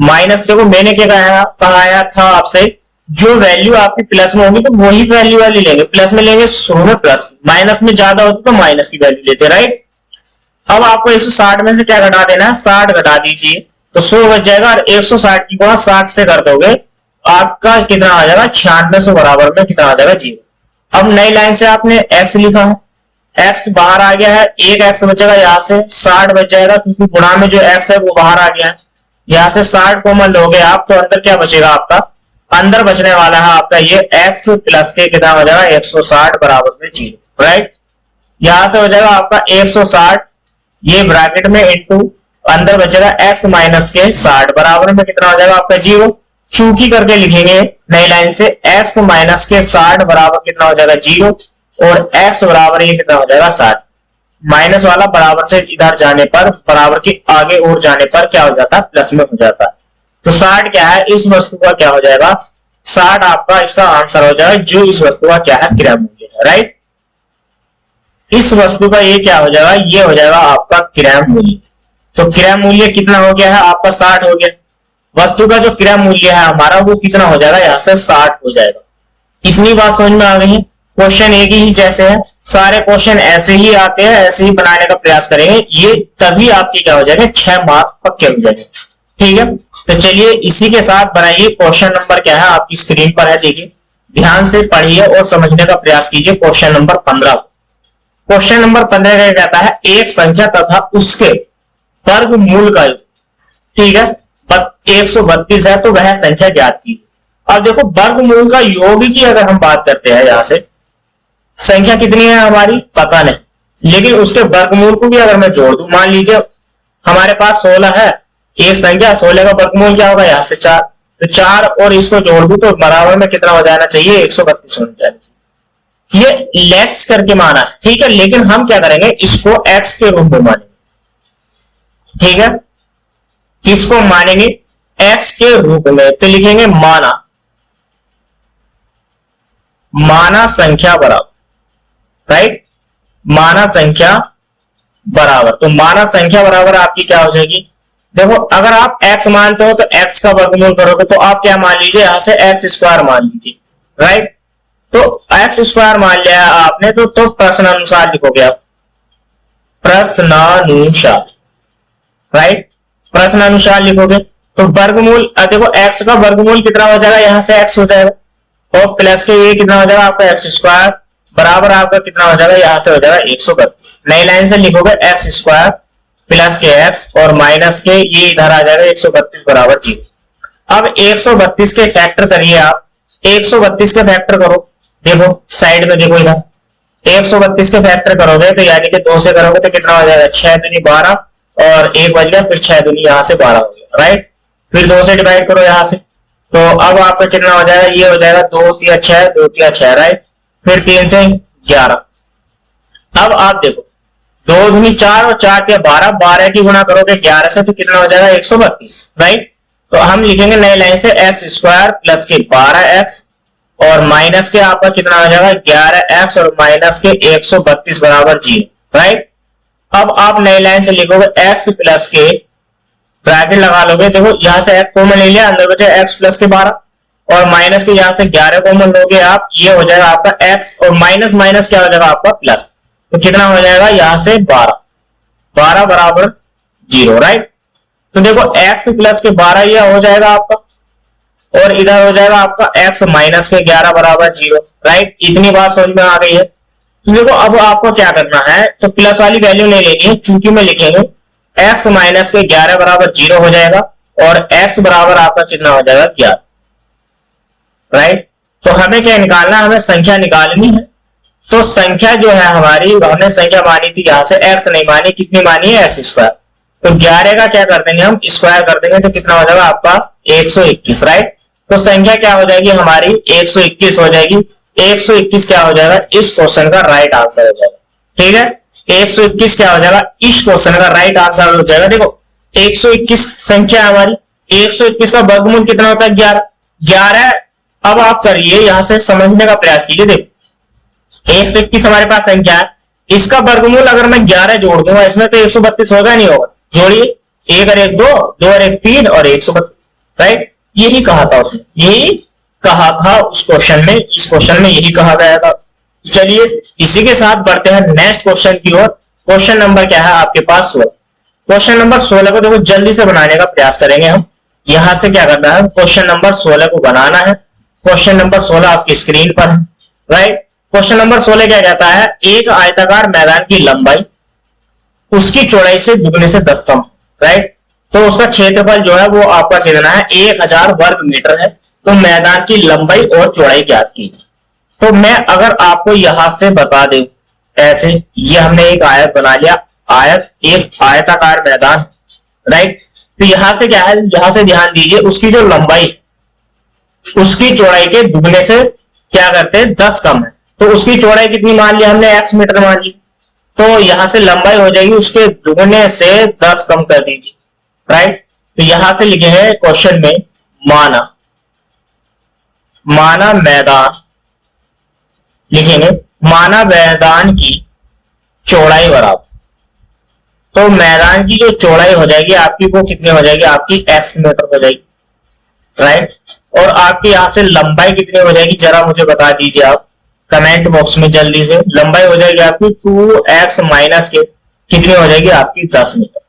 माइनस, देखो मैंने क्या कहा था आपसे जो वैल्यू आपकी प्लस में होगी तो वही वैल्यू वाली लेंगे, प्लस में लेंगे शुरू में प्लस, माइनस में ज्यादा होती तो माइनस की वैल्यू लेते, राइट। अब आपको 160 में से क्या घटा देना है, 60 घटा दीजिए तो 100 बच जाएगा, और 160 की गुणा 60 से कर दोगे आपका कितना आ जाएगा, 9600 बराबर में कितना आ जाएगा, 0। अब नई लाइन से आपने x लिखा है, x बाहर आ गया है, एक x बचेगा, यहाँ से 60 बच जाएगा क्योंकि गुणा में जो x है वो बाहर आ गया है, यहाँ से 60 कॉमन लोगे आप तो अंदर क्या बचेगा आपका, अंदर बचने वाला है आपका ये x प्लस के कितना हो जाएगा 160 बराबर में 0, राइट। यहां से हो जाएगा आपका 160 ये ब्रैकेट में इंटू अंदर बचेगा x माइनस के 60 बराबर में कितना हो जाएगा आपका 0। चूकी करके लिखेंगे नई लाइन से x माइनस के 60 बराबर कितना हो जाएगा 0, और x बराबर ये कितना हो जाएगा 60, माइनस वाला बराबर से इधर जाने पर, बराबर के आगे और जाने पर क्या हो जाता है, प्लस में हो जाता है। तो 60 क्या है, इस वस्तु का क्या हो जाएगा, 60 आपका इसका आंसर हो जाएगा, जो इस वस्तु का क्या है, क्रय मूल्य है, राइट। इस वस्तु का ये क्या हो जाएगा, ये हो जाएगा आपका क्रय मूल्य। तो क्रय मूल्य कितना हो गया है आपका 60 हो गया, वस्तु का जो क्रय मूल्य है हमारा वो कितना हो जाएगा, यहां से 60 हो जाएगा। इतनी बात समझ में आ गई है। क्वेश्चन एक ही जैसे है, सारे क्वेश्चन ऐसे ही आते हैं, ऐसे ही बनाने का प्रयास करेंगे, ये तभी आपके क्या हो जाएगा, 6 मार्क पक्के हो जाएंगे, ठीक है। तो चलिए इसी के साथ बनाइए, क्वेश्चन नंबर क्या है आपकी स्क्रीन पर है, देखिए ध्यान से पढ़िए और समझने का प्रयास कीजिए। क्वेश्चन नंबर 15, क्वेश्चन नंबर 15 का कहता है एक संख्या तथा उसके वर्गमूल का योग, ठीक है, 132 है तो वह संख्या ज्ञात की। अब देखो वर्गमूल का योग की अगर हम बात करते हैं, यहां से संख्या कितनी है हमारी पता नहीं, लेकिन उसके वर्गमूल को भी अगर मैं जोड़ दूं, मान लीजिए हमारे पास 16 है, एक संख्या 16 का वर्गमूल क्या होगा, यहां से 4, तो 4 और इसको जोड़ दूं तो बराबर में कितना हो जाना चाहिए, 132 होना चाहिए। ये लेस करके माना है, ठीक है, लेकिन हम क्या करेंगे, इसको x के रूप में मानेंगे, ठीक है, किसको मानेंगे, x के रूप में। तो लिखेंगे माना संख्या बराबर, राइट, माना संख्या बराबर। तो माना संख्या बराबर आपकी क्या हो जाएगी, देखो अगर आप x मानते हो तो x का वर्गमूल करोगे तो आप क्या मान लीजिए, यहां से x स्क्वायर मान लीजिए, राइट। तो x स्क्वायर मान लिया आपने तो प्रश्नानुसार लिखोगे आप, प्रश्नानुसार, राइट, प्रश्नानुसार लिखोगे तो वर्गमूल, देखो x का वर्गमूल कितना हो जाएगा, यहां से x हो जाएगा, और प्लस के ये कितना हो जाएगा आपका x स्क्वायर बराबर आपका कितना हो जाएगा, यहां से हो जाएगा 132। नई लाइन से लिखोगे x स्क्वायर प्लस के x और माइनस के ये इधर आ जाएगा 132 बराबर 0। अब 132 के फैक्टर करिए आप, 132 के फैक्टर करो, देखो साइड में देखो इधर 132 के फैक्टर करोगे तो यानी कि 2 से करोगे तो कितना हो जाएगा, 6 दूनी 12 और 1 बच गया, फिर 6 दूनी यहां से 12 हो गया, राइट। फिर 2 से डिवाइड करो यहां से, तो अब आपका कितना हो जाएगा, ये हो जाएगा 2 3 6, 2 3 6, राइट। फिर 3 से 11। अब आप देखो 2 दूनी 4 और 4 3 12, 12 की गुणा करोगे 11 से तो कितना हो जाएगा 132, राइट। तो हम लिखेंगे नई लाइन से x स्क्वायर प्लस के 12x और माइनस के आपका कितना हो जाएगा 11x और माइनस के 132 बराबर 0, राइट। अब आप नई लाइन से लिखोगे x प्लस के ब्रैकेट लगा लोगे, देखो यहां से x कॉमन ले लिया, अंदर बचे x प्लस के 12 और माइनस के यहां से 11 कॉमन लोगे आप, ये हो जाएगा आपका x और माइनस माइनस क्या हो जाएगा आपका प्लस, तो कितना हो जाएगा यहां से 12 बराबर 0, राइट। तो देखो x प्लस के 12 यह हो जाएगा आपका, और इधर हो जाएगा आपका x माइनस के 11 बराबर 0, राइट। इतनी बात समझ में आ गई है। तो देखो अब आपको क्या करना है, तो प्लस वाली वैल्यू नहीं लेनी है, चूंकि में लिखेंगे x माइनस के 11 बराबर 0 हो जाएगा और x बराबर आपका कितना हो जाएगा 11, राइट। तो हमें क्या निकालना है, हमें संख्या निकालनी है। तो संख्या जो है हमारी, हमने संख्या मानी थी, यहां से x नहीं मानी, कितनी मानी है x स्क्वायर, तो 11 का क्या कर देंगे हम स्क्वायर कर देंगे तो कितना हो जाएगा आपका 121, राइट। तो संख्या क्या हो जाएगी हमारी 121 हो जाएगी। 121 क्या हो जाएगा, इस क्वेश्चन का राइट आंसर हो जाएगा, ठीक है। 121 क्या हो जाएगा, इस क्वेश्चन का राइट आंसर हो जाएगा। देखो 121 संख्या हमारी, 121 का वर्गमूल कितना होता है 11। अब आप करिए यहां से समझने का प्रयास कीजिए, देखो 121 हमारे पास संख्या है, इसका वर्गमूल अगर मैं 11 जोड़ दूंगा इसमें तो 132 होगा नहीं होगा, जोड़िए, 1 और 1 2, 2 और 1 3 और 132, राइट। यही कहा था उसने, यही कहा था उस क्वेश्चन में, इस क्वेश्चन में यही कहा गया था। चलिए इसी के साथ बढ़ते हैं नेक्स्ट क्वेश्चन की ओर। क्वेश्चन नंबर क्या है आपके पास 16। क्वेश्चन नंबर 16 को देखो जल्दी से बनाने का प्रयास करेंगे हम। यहां से क्या करना है, क्वेश्चन नंबर 16 को बनाना है। क्वेश्चन नंबर 16 आपकी स्क्रीन पर है, राइट। क्वेश्चन नंबर 16 क्या कहता है, एक आयताकार मैदान की लंबाई उसकी चौड़ाई से दुगने से 10 कम, राइट। तो उसका क्षेत्रफल जो है वो आपका कितना है, 1000 वर्ग मीटर है। तो मैदान की लंबाई और चौड़ाई ज्ञात कीजिए। तो मैं अगर आपको यहां से बता दें ऐसे, ये हमने एक आयत बना लिया, आयत एक आयताकार मैदान, राइट। तो यहां से क्या है, यहां से ध्यान दीजिए, उसकी जो लंबाई उसकी चौड़ाई के दुगने से क्या करते हैं 10 कम है। तो उसकी चौड़ाई कितनी मान लिया हमने, x मीटर मान ली। तो यहां से लंबाई हो जाएगी उसके दुगने से 10 कम कर दीजिए, राइट। तो यहां से लिखेंगे क्वेश्चन में, माना मैदान, लिखेंगे माना मैदान की चौड़ाई बराबर। तो मैदान की जो चौड़ाई हो जाएगी आपकी वो कितनी हो जाएगी, आपकी x मीटर हो जाएगी, राइट। और आपकी यहां से लंबाई कितनी हो जाएगी, जरा मुझे बता दीजिए आप कमेंट बॉक्स में जल्दी से। लंबाई हो जाएगी आपकी 2x माइनस के कितनी हो जाएगी आपकी 10 मीटर।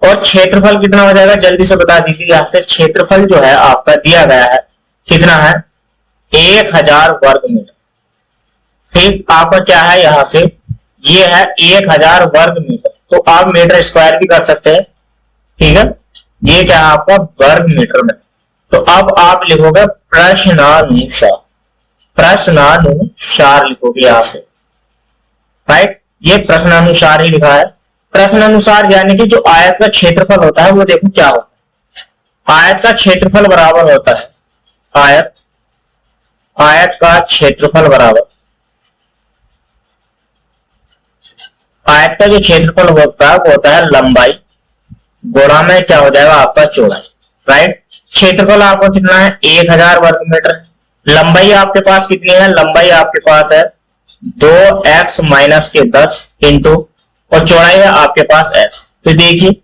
और क्षेत्रफल कितना हो जाएगा जल्दी से बता दीजिए। यहां से क्षेत्रफल जो है आपका दिया गया है कितना है, 1000 वर्ग मीटर, ठीक। आपका क्या है यहां से, ये है 1000 वर्ग मीटर। तो आप मीटर स्क्वायर भी कर सकते हैं, ठीक है। ये क्या है आपका वर्ग मीटर में। तो अब आप लिखोगे प्रश्नानुसार, प्रश्नानुसार लिखोगे यहां से, राइट। ये प्रश्नानुसार ही लिखा है। प्रश्नानुसार यानी कि जो आयत का क्षेत्रफल होता है वो देखो क्या होता है। आयत का क्षेत्रफल बराबर होता है, आयत का क्षेत्रफल बराबर, आयत का जो क्षेत्रफल होता है वो होता है लंबाई गुणा में क्या हो जाएगा आपका चौड़ाई, राइट। क्षेत्रफल आपका कितना है 1000 वर्ग मीटर। लंबाई आपके पास कितनी है, लंबाई आपके पास है 2x माइनस के 10 इंटू, और चौड़ाई है आपके पास x। तो देखिए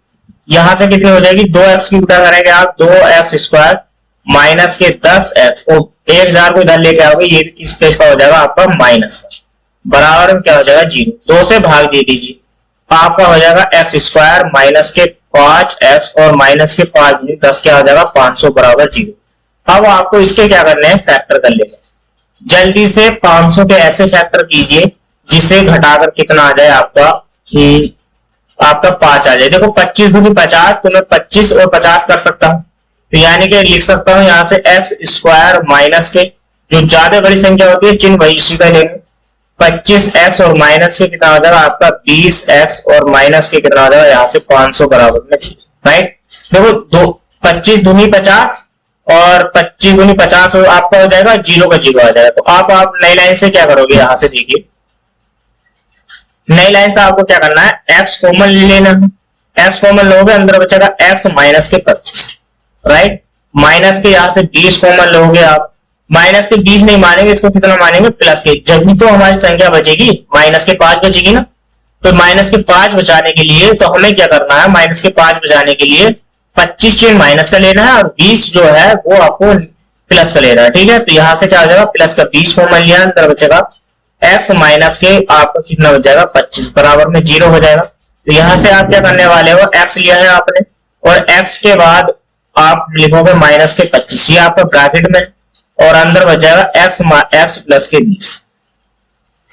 यहां से कितनी हो जाएगी, 2x की गुणा करेंगे आप 2x स्क्वायर माइनस के 10x, और 1000 को इधर लेके आओगे, ये भी किस पेज का हो जाएगा आपका माइनस का, बराबर में क्या हो जाएगा 0। 2 से भाग दे दीजिए, आपका हो जाएगा x स्क्वायर माइनस के 5x और माइनस के 5 10 क्या हो जाएगा 500 बराबर 0। अब आपको इसके क्या करने हैं, फैक्टर कर लेना। जल्दी से 500 के ऐसे फैक्टर कीजिए जिससे घटाकर कितना आ जाए आपका, आपका 5 आ जाए। देखो 25 दूनी 50, तो मैं 25 और 50 कर सकता हूं। तो यानी कि लिख सकता हूं यहां से x स्क्वायर माइनस के, जो ज्यादा बड़ी संख्या होती है चिन्ह वही सीधा लेंगे, 25x और माइनस के कितना हो जाएगा आपका 20x और माइनस के कितना हो जाएगा यहाँ से 500 बराबर में, राइट। देखो 25 दूनी 50 और 25 दूनी 50 आपका हो जाएगा 0 का 0 आ जाएगा। तो आप नई लाइन से क्या करोगे, यहां से देखिए नई लाइन से आपको क्या करना है, x कॉमन ले लेना है। x कॉमन लोगे अंदर बचेगा x माइनस के 25, राइट। माइनस के यहां से 20 कॉमन लोगे आप, माइनस के 20 नहीं मानेंगे, इसको कितना मानेंगे प्लस के, जब भी तो हमारी संख्या बचेगी माइनस के 5 बचेगी ना। तो माइनस के 5 बचाने के लिए तो हमें क्या करना है, माइनस के 5 बचाने के लिए 25 चिन्ह माइनस का लेना है और 20 जो है वो आपको प्लस का लेना है, ठीक है। तो यहां से क्या हो जाएगा, प्लस का 20 कॉमन लिया, अंदर बचेगा x माइनस के आपका कितना बच जाएगा 25 बराबर में 0 हो जाएगा। तो यहां से आप क्या करने वाले हो, x लिया है आपने और x के बाद आप लिखोगे माइनस के 25, ये आपका ब्रैकेट में, और अंदर बच जाएगा x प्लस के 20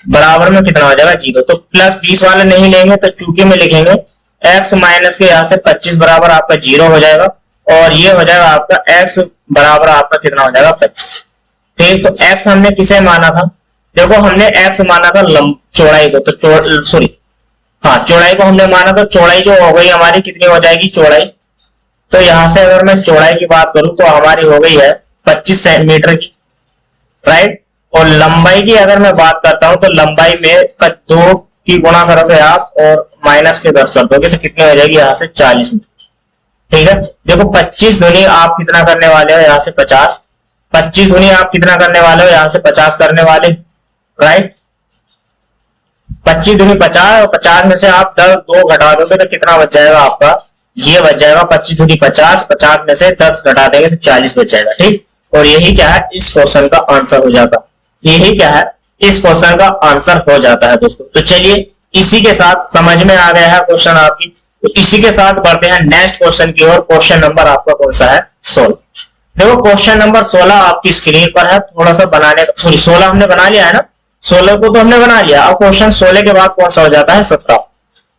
बराबर में कितना हो जाएगा 0। तो प्लस 20 वाले नहीं लेंगे तो चूंकि में लिखेंगे x माइनस के यहाँ से 25 बराबर आपका 0 हो जाएगा, और ये हो जाएगा आपका x बराबर आपका कितना हो जाएगा 25, ठीक। तो x हमने किसे माना था, देखो हमने x माना था चौड़ाई को, तो सॉरी हाँ चौड़ाई को हमने माना, तो चौड़ाई जो हो गई हमारी कितनी हो जाएगी चौड़ाई। तो यहां से अगर मैं चौड़ाई की बात करूं तो हमारी हो गई है 25 सेंटीमीटर की, राइट। और लंबाई की अगर मैं बात करता हूं तो लंबाई में 2 की गुणा करोगे आप और माइनस के 10 कर दोगे तो कितनी हो जाएगी यहाँ से 40 मीटर, ठीक है। देखो 25 दूनी आप कितना करने वाले हो यहाँ से 50, 25 दूनी आप कितना करने वाले हो यहाँ से 50 करने वाले, राइट। 25 दूनी 50 और 50 में से आप 2 घटा दोगे तो कितना बच जाएगा आपका, ये बच जाएगा 25 दूनी 50, 50 में से 10 घटा देंगे तो 40 बच जाएगा, ठीक। और यही क्या है, इस क्वेश्चन का आंसर हो जाता है। यही क्या है, इस क्वेश्चन का आंसर हो जाता है दोस्तों। तो चलिए इसी के साथ समझ में आ गया है क्वेश्चन आपकी, तो इसी के साथ बढ़ते हैं नेक्स्ट क्वेश्चन की ओर। क्वेश्चन नंबर आपका कौन सा है, 16। देखो क्वेश्चन नंबर 16 आपकी स्क्रीन पर है। थोड़ा सा बनाने का, सॉरी 16 हमने बना लिया है ना, 16 को तो हमने बना लिया। अब क्वेश्चन 16 के बाद कौन सा हो जाता है, 17।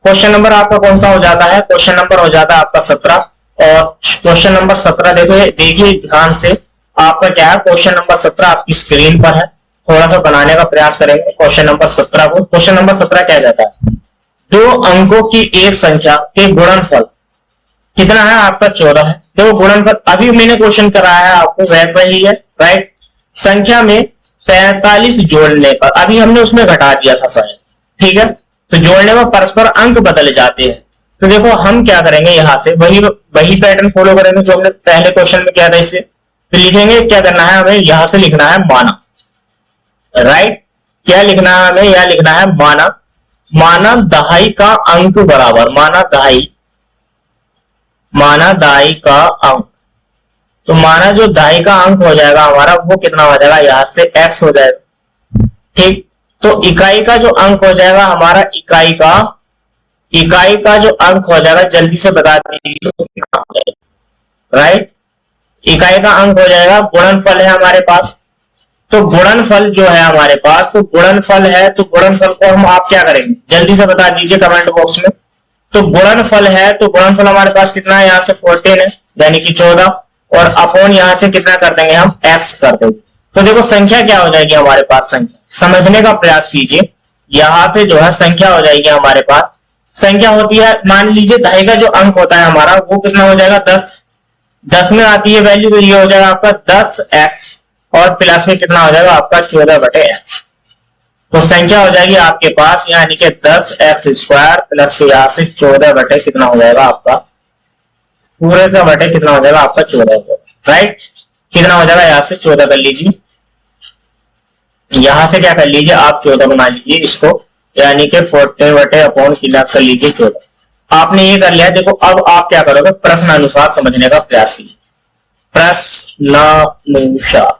क्वेश्चन नंबर आपका कौन सा हो जाता है, क्वेश्चन नंबर हो जाता है आपका 17। और क्वेश्चन नंबर 17 देखिए ध्यान से, आपका क्या है, क्वेश्चन नंबर 17 आपकी स्क्रीन पर है। थोड़ा सा बनाने का प्रयास करेंगे क्वेश्चन नंबर 17 को। क्वेश्चन नंबर 17 क्या कहता है, दो अंकों की एक संख्या के गुणनफल कितना है आपका, 14 है। तो गुणनफल अभी मैंने क्वेश्चन कराया है आपको वैसा ही है, राइट। संख्या में 45 जोड़ने पर, अभी हमने उसमें घटा दिया था शायद, ठीक है। तो जोड़ने पर परस्पर अंक बदल जाते हैं। तो देखो हम क्या करेंगे, यहां से वही पैटर्न फॉलो करेंगे जो हमने पहले क्वेश्चन में किया था। इससे तो लिखेंगे, क्या करना है हमें, यहां से लिखना है माना, राइट। क्या लिखना है हमें, यह लिखना है माना। माना दहाई का अंक बराबर, माना दहाई का अंक। तो माना जो दहाई का अंक हो जाएगा हमारा, वो कितना हो जाएगा, यहां से x हो जाएगा, ठीक। तो इकाई का जो अंक हो जाएगा हमारा, इकाई का जो अंक हो जाएगा, जल्दी से बता दीजिए, राइट। इकाई का अंक हो जाएगा, गुणनफल है हमारे पास। तो गुणनफल जो है हमारे पास, तो गुणनफल है, तो गुणनफल को हम आप क्या करेंगे, जल्दी से बता दीजिए कमेंट बॉक्स में। तो गुणनफल है, तो गुणनफल हमारे पास कितना है, यहां से 14 है, यानी कि 14, और अपॉन यहां से कितना कर देंगे हम, x कर देंगे। तो देखो संख्या क्या हो जाएगी हमारे पास, संख्या समझने का प्रयास कीजिए। यहां से जो है संख्या हो जाएगी हमारे पास, संख्या होती है, मान लीजिए दहाई का जो अंक होता है हमारा, वो कितना हो जाएगा, 10। 10 में आती है वैल्यू, तो ये हो जाएगा आपका 10x, और प्लस में कितना हो जाएगा आपका 14/x। तो संख्या हो जाएगी आपके पास यानी कि 10x² प्लस के यहां से 14 कितना हो जाएगा आपका, पूरे का बटे कितना हो जाएगा आपका 14, राइट। कितना हो जाएगा, यहां से 14 कर लीजिए, यहां से क्या कर लीजिए आप 14 बना लीजिए इसको, यानी कि 14/अपॉन कितना कर लीजिए 14। आपने ये कर लिया। देखो अब आप क्या करोगे, प्रश्न अनुसार समझने का प्रयास कीजिए, प्रश्नानुसार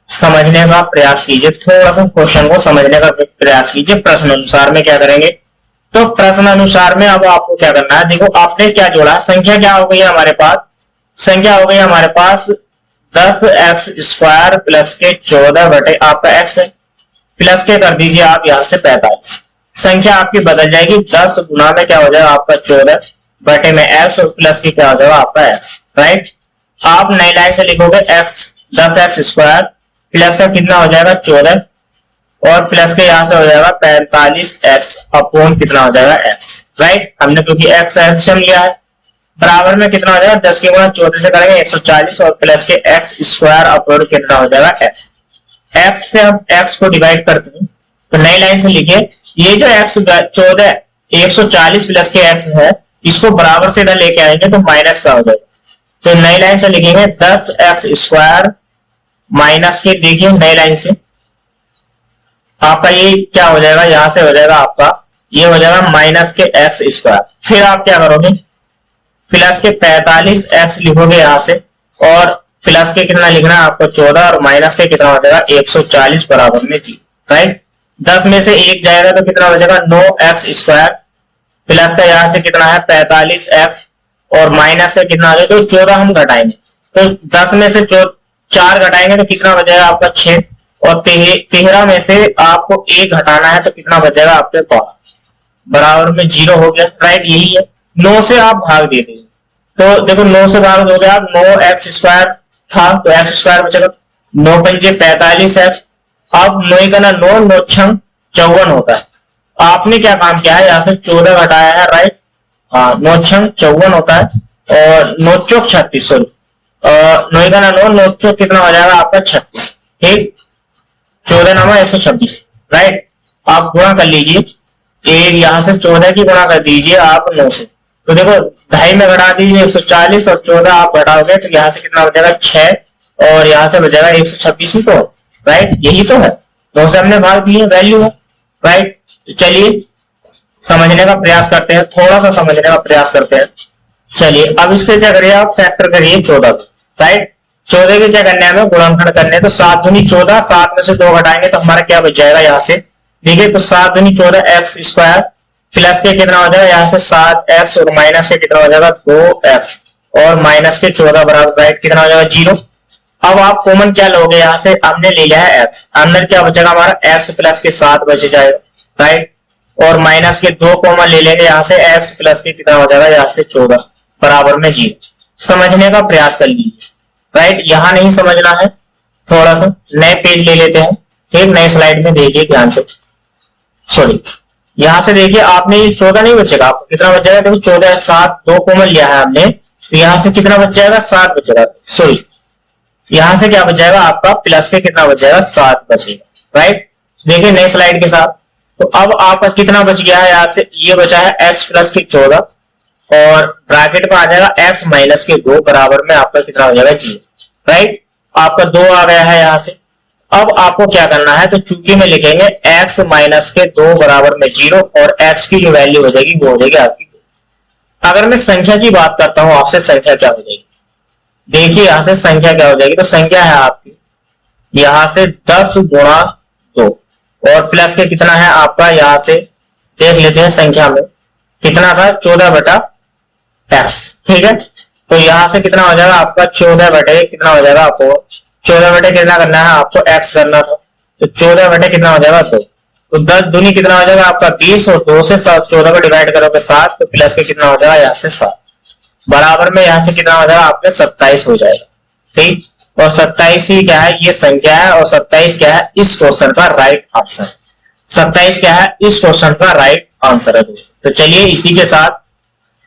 समझने का प्रयास कीजिए, थोड़ा सा क्वेश्चन को समझने का प्रयास कीजिए। प्रश्न अनुसार में क्या करेंगे, तो प्रश्न अनुसार में अब आपको क्या करना है, देखो आपने क्या जोड़ा, संख्या क्या हो गई है हमारे पास, संख्या हो गई हमारे पास 10x² प्लस के 14 आपका x है, प्लस के कर दीजिए आप यहां से 45। संख्या आपकी बदल जाएगी, 10 गुना में क्या हो जाएगा आपका 14 में x, और प्लस के क्या हो जाएगा आपका x, राइट। आप नई लाइन से लिखोगे x 10x² प्लस का कितना हो जाएगा 14, और प्लस के यहां से हो जाएगा 45x अपॉन कितना हो जाएगा x, राइट। हमने क्योंकि x एलसीएम लिया है, बराबर में कितना हो जाएगा 10 के गुणा 14 से करेंगे 140, और प्लस के x² अपॉन कितना हो जाएगा x। x से हम x को डिवाइड करते हैं, तो नई लाइन से लिखे, ये जो x 14 140 प्लस के x है, इसको बराबर से इधर लेके आएंगे तो माइनस का हो जाएगा। तो नई लाइन से लिखेंगे 10x² माइनस के, देखिए नई लाइन से आपका ये क्या हो जाएगा, यहां से हो जाएगा आपका ये हो जाएगा माइनस के x²। फिर आप क्या करोगे, प्लस के 45x लिखोगे यहां से, और प्लस के कितना लिखना है आपको 14, और माइनस के कितना हो जाएगा 140 बराबर में 0, राइट। 10 में से 1 जाएगा तो कितना हो जाएगा 9x², प्लस का यहां से कितना है 45x, और माइनस का कितना हो जाएगा, तो 14 हम घटाएंगे, तो 10 में से 4 घटाएंगे तो कितना बचेगा आपका 6, और 13 में से आपको 1 घटाना है तो कितना बचेगा आपके पास, बराबर में 0 हो गया, राइट। यही है, 9 से आप भाग दे दीजिए, तो देखो 9 से भाग दोगे आप, 9x² था तो x² बचेगा, 9 पंजे 45x, अब 9 का 9 9 छंग 54 होता है। आपने क्या काम किया है, यहां से 14 घटाया है, राइट। 9 छंग 54 होता है, और 9 चौक 36, सॉरी 9 का 9 9 चौक कितना हो जाएगा आपका 36, ठीक। 14 नामा 126, राइट। आप गुणा कर लीजिए, एक यहां से 14 की गुणा कर दीजिए आप 9 से, तो देखो ढाई में घटा दीजिए 140, और 14 आप घटाओगे तो यहां से कितना बचेगा 6, और यहां से बचेगा 126 ही तो, राइट। यही तो है, 9 से हमने भाग दिए, वैल्यू है, राइट। तो चलिए समझने का प्रयास करते हैं, थोड़ा सा समझने का प्रयास करते हैं। चलिए अब इसके क्या करिए आप, फैक्टर करिए 14, राइट। 14 के क्या करने हैं हमें, गुणनखंड करने हैं। तो 7 दूनी 14, 7 में से 2 घटाएंगे तो हमारा क्या बच जाएगा यहाँ से, देखिए तो 7 दूनी 14 एक्स स्क्वायर प्लस के कितना हो जाएगा यहाँ से 7x और माइनस के कितना हो जाएगा 2x और माइनस के 14 बराबर राइट कितना हो जाएगा 0। अब आप कॉमन क्या लोगे, यहाँ से हमने ले लिया है x, अंदर क्या बचेगा हमारा x प्लस के 7 बच जाएगा राइट, और माइनस के 2 कॉमन ले लेंगे यहाँ से x प्लस के कितना हो जाएगा यहाँ से 14 बराबर में 0। समझने का प्रयास कर लीजिए राइट, यहां नहीं समझना है, थोड़ा सा नए पेज ले लेते हैं, फिर नए स्लाइड में देखिए ध्यान से। सॉरी यहां से देखिए आपने ये 14 नहीं बचेगा, आपको कितना बच जाएगा, देखो 14 7 2 कॉमन लिया है हमने, तो यहां से कितना बच जाएगा 7 बचेगा, सॉरी यहां से क्या बच जाएगा आपका प्लस के कितना बच जाएगा 7 बचेगा राइट। देखिए नए स्लाइड के साथ, तो अब आपका कितना बच गया है, यहां से ये बचा है x प्लस के 14 और ब्रैकेट में आ जाएगा x माइनस के 2 बराबर में आपका कितना हो जाएगा 0 राइट। आपका 2 आ गया है यहां से। अब आपको क्या करना है, तो चूंकि में लिखेंगे x माइनस के 2 बराबर में 0 और x की जो वैल्यू हो जाएगी वो हो जाएगी आपकी 2। अगर मैं संख्या की बात करता हूं आपसे, संख्या क्या हो जाएगी, देखिए यहां से संख्या क्या हो जाएगी, तो संख्या है आपकी यहां से 10 गुणा 2 और प्लस के कितना है आपका, यहां से देख लेते हैं संख्या में कितना था 14 बटा x, ठीक है। तो यहां से कितना हो जाएगा आपका 14 बटे कितना हो जाएगा, आपको 14 बटे कितना करना है, आपको x करना था, तो 14 बटे कितना हो जाएगा 2, तो 10 दूनी कितना हो जाएगा आपका 20 और 2 से 14 को डिवाइड करोगे 7, तो प्लस के कितना हो जाएगा यहाँ से 7 बराबर में यहाँ से कितना हो जाएगा आपके 27 हो जाएगा, ठीक। और 27 ही क्या है, ये संख्या है, और 27 क्या है इस क्वेश्चन का राइट आंसर, 27 क्या है इस क्वेश्चन का राइट आंसर है दोस्तों। तो चलिए इसी के साथ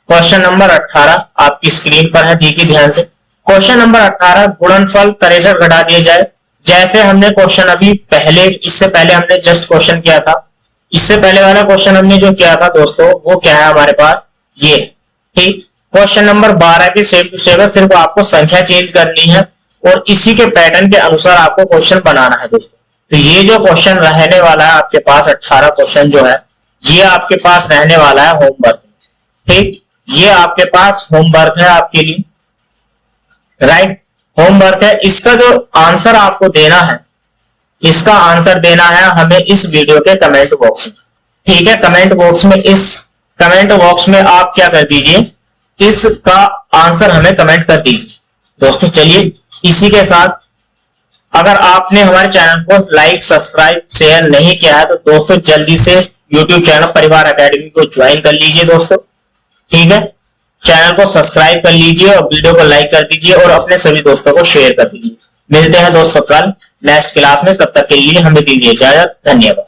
क्वेश्चन नंबर 18 आपकी स्क्रीन पर है, देखिए ध्यान से। क्वेश्चन नंबर 18 गुणनफल 63 घटा दिए जाए, जैसे हमने क्वेश्चन अभी पहले इससे पहले हमने जस्ट क्वेश्चन किया था, इससे पहले वाला क्वेश्चन हमने जो किया था दोस्तों वो क्या है हमारे पास ये, ठीक। क्वेश्चन नंबर 12 की सेम टू सेम, सिर्फ आपको संख्या चेंज करनी है और इसी के पैटर्न के अनुसार आपको क्वेश्चन बनाना है दोस्तों। तो ये जो क्वेश्चन रहने वाला है आपके पास 18 क्वेश्चन जो है ये आपके पास रहने वाला है होमवर्क, ठीक। ये आपके पास होमवर्क है आपके लिए, राइट, होमवर्क है। इसका जो आंसर आपको देना है, इसका आंसर देना है हमें इस वीडियो के कमेंट बॉक्स में, ठीक है। कमेंट बॉक्स में, इस कमेंट बॉक्स में आप क्या कर दीजिए, इसका आंसर हमें कमेंट कर दीजिए दोस्तों। चलिए इसी के साथ अगर आपने हमारे चैनल को लाइक सब्सक्राइब शेयर नहीं किया है तो दोस्तों जल्दी से यूट्यूब चैनल परिवार एकेडमी को ज्वाइन कर लीजिए दोस्तों, ठीक है। चैनल को सब्सक्राइब कर लीजिए और वीडियो को लाइक कर दीजिए और अपने सभी दोस्तों को शेयर कर दीजिए। मिलते हैं दोस्तों कल नेक्स्ट क्लास में, तब तक के लिए हमें दीजिए इजाजत, धन्यवाद।